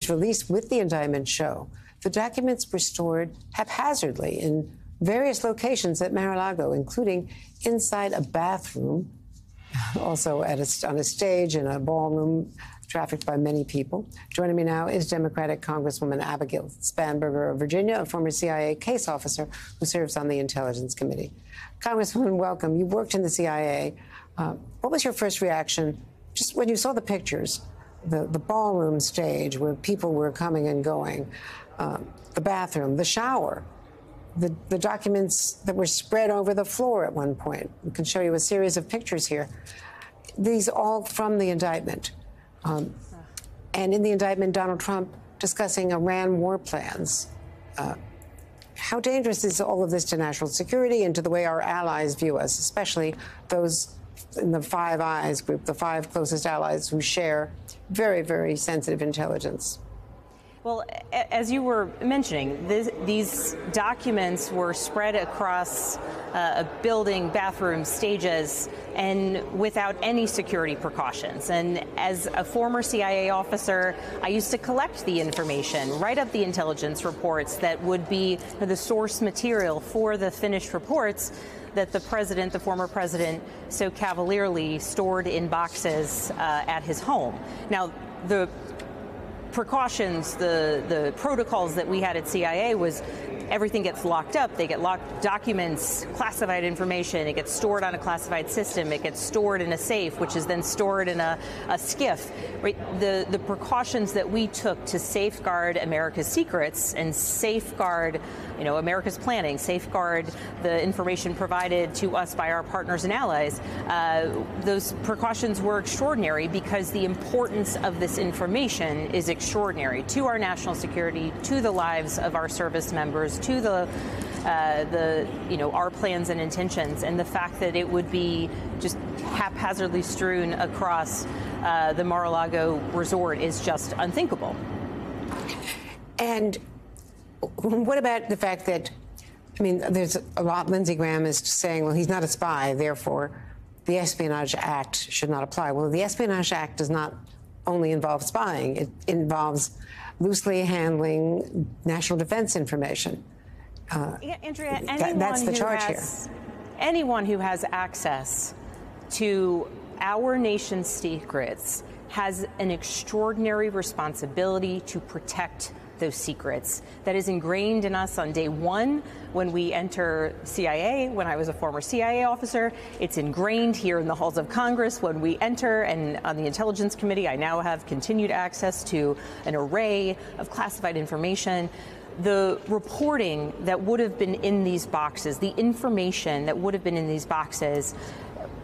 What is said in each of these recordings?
released with the indictment show the documents were stored haphazardly in various locations at Mar-a-Lago, including inside a bathroom, also on a stage in a ballroom trafficked by many people. Joining me now is Democratic Congresswoman Abigail Spanberger of Virginia, a former CIA case officer who serves on the Intelligence Committee. Congresswoman, welcome. You worked in the CIA. What was your first reaction just when you saw the pictures, the ballroom stage where people were coming and going, the bathroom, the shower, the documents that were spread over the floor at one point? We can show you a series of pictures here. These all from the indictment. And in the indictment, Donald Trump discussing Iran war plans. How dangerous is all of this to national security and to the way our allies view us, especially those in the Five Eyes group, the five closest allies who share very, very sensitive intelligence? Well, as you were mentioning, these documents were spread across a building, bathrooms, stages, and without any security precautions. And as a former CIA officer, I used to collect the information, write up the intelligence reports that would be the source material for the finished reports that the president, the former president, so cavalierly stored in boxes at his home. Now, the precautions, the protocols that we had at CIA was everything gets locked up. They get locked, documents, classified information. It gets stored on a classified system. It gets stored in a safe, which is then stored in a SCIF. Right? The precautions that we took to safeguard America's secrets and safeguard, America's planning, safeguard the information provided to us by our partners and allies. Those precautions were extraordinary because the importance of this information is extraordinary to our national security, to the lives of our service members, to our plans and intentions, and the fact that it would be just haphazardly strewn across the Mar-a-Lago resort is just unthinkable. And what about the fact that, there's a lot, Lindsey Graham is saying, well, he's not a spy, therefore the Espionage Act should not apply. Well, the Espionage Act does not only involve spying. It involves loosely handling national defense information. Andrea, that's the charge here. Anyone who has access to our nation's secrets has an extraordinary responsibility to protect those secrets. That is ingrained in us on day one when we enter CIA. When I was a former CIA officer, it's ingrained here in the halls of Congress when we enter, and on the Intelligence Committee, I now have continued access to an array of classified information. The reporting that would have been in these boxes, the information that would have been in these boxes,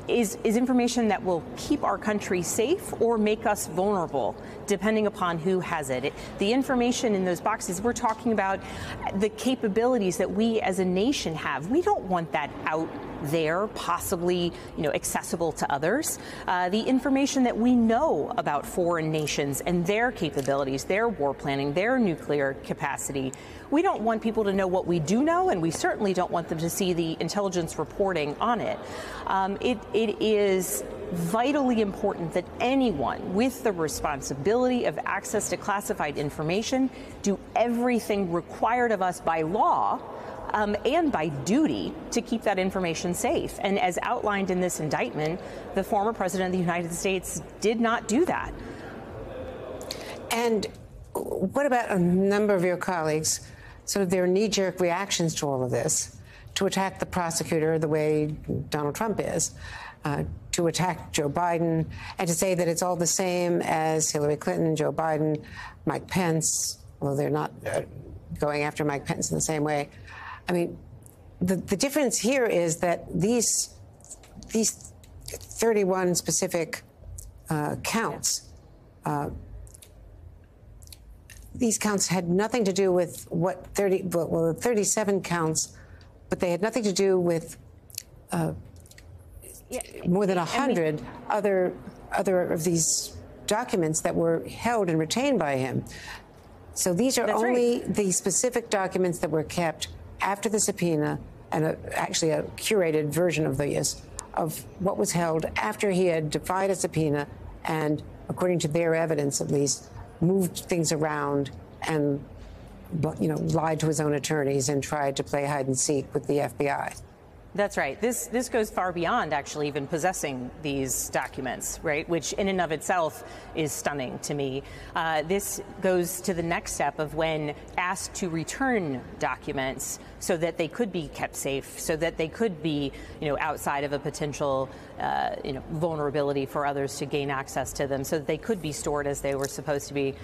is information that will keep our country safe or make us vulnerable, depending upon who has it. The information in those boxes, we're talking about the capabilities that we as a nation have. We don't want that out there, possibly, accessible to others. The information that we know about foreign nations and their capabilities, their war planning, their nuclear capacity. We don't want people to know what we do know, and we certainly don't want them to see the intelligence reporting on it. It is vitally important that anyone with the responsibility of access to classified information do everything required of us by law and by duty to keep that information safe. And as outlined in this indictment, the former president of the United States did not do that. And what about a number of your colleagues, sort of their knee-jerk reactions to all of this, to attack the prosecutor the way Donald Trump is, to attack Joe Biden, and to say that it's all the same as Hillary Clinton, Joe Biden, Mike Pence, although they're not going after Mike Pence in the same way. The difference here is that these 31 specific counts, these counts had nothing to do with the 37 counts, but they had nothing to do with more than 100 other of these documents that were held and retained by him. So these are only the specific documents that were kept after the subpoena, and actually a curated version of these, of what was held after he had defied a subpoena and, according to their evidence at least, moved things around and, lied to his own attorneys and tried to play hide and seek with the FBI. That's right. This goes far beyond actually even possessing these documents, right? Which in and of itself is stunning to me. This goes to the next step of when asked to return documents so that they could be kept safe, so that they could be, outside of a potential, vulnerability for others to gain access to them, so that they could be stored as they were supposed to be.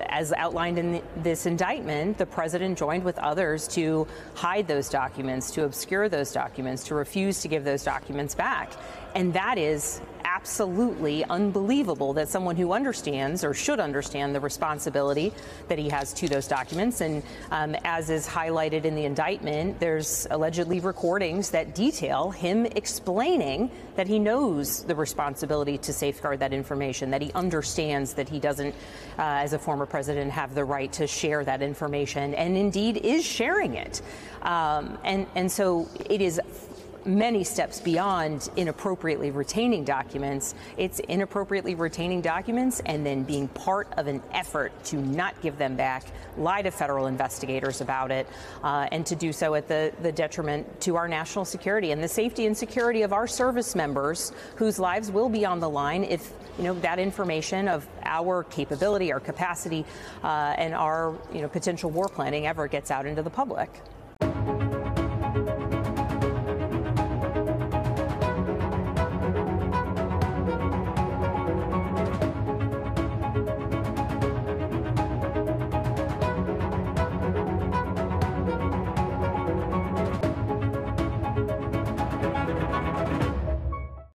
As outlined in this indictment, the president joined with others to hide those documents, to obscure those documents, to refuse to give those documents back. And that is absolutely unbelievable that someone who understands or should understand the responsibility that he has to those documents. And as is highlighted in the indictment, there's allegedly recordings that detail him explaining that he knows the responsibility to safeguard that information, that he understands that he doesn't, as a former president, have the right to share that information, and indeed is sharing it. And so it is many steps beyond inappropriately retaining documents. It's inappropriately retaining documents and then being part of an effort to not give them back, lie to federal investigators about it, and to do so at the detriment to our national security and the safety and security of our service members, whose lives will be on the line if that information of our capability, our capacity, and our potential war planning ever gets out into the public.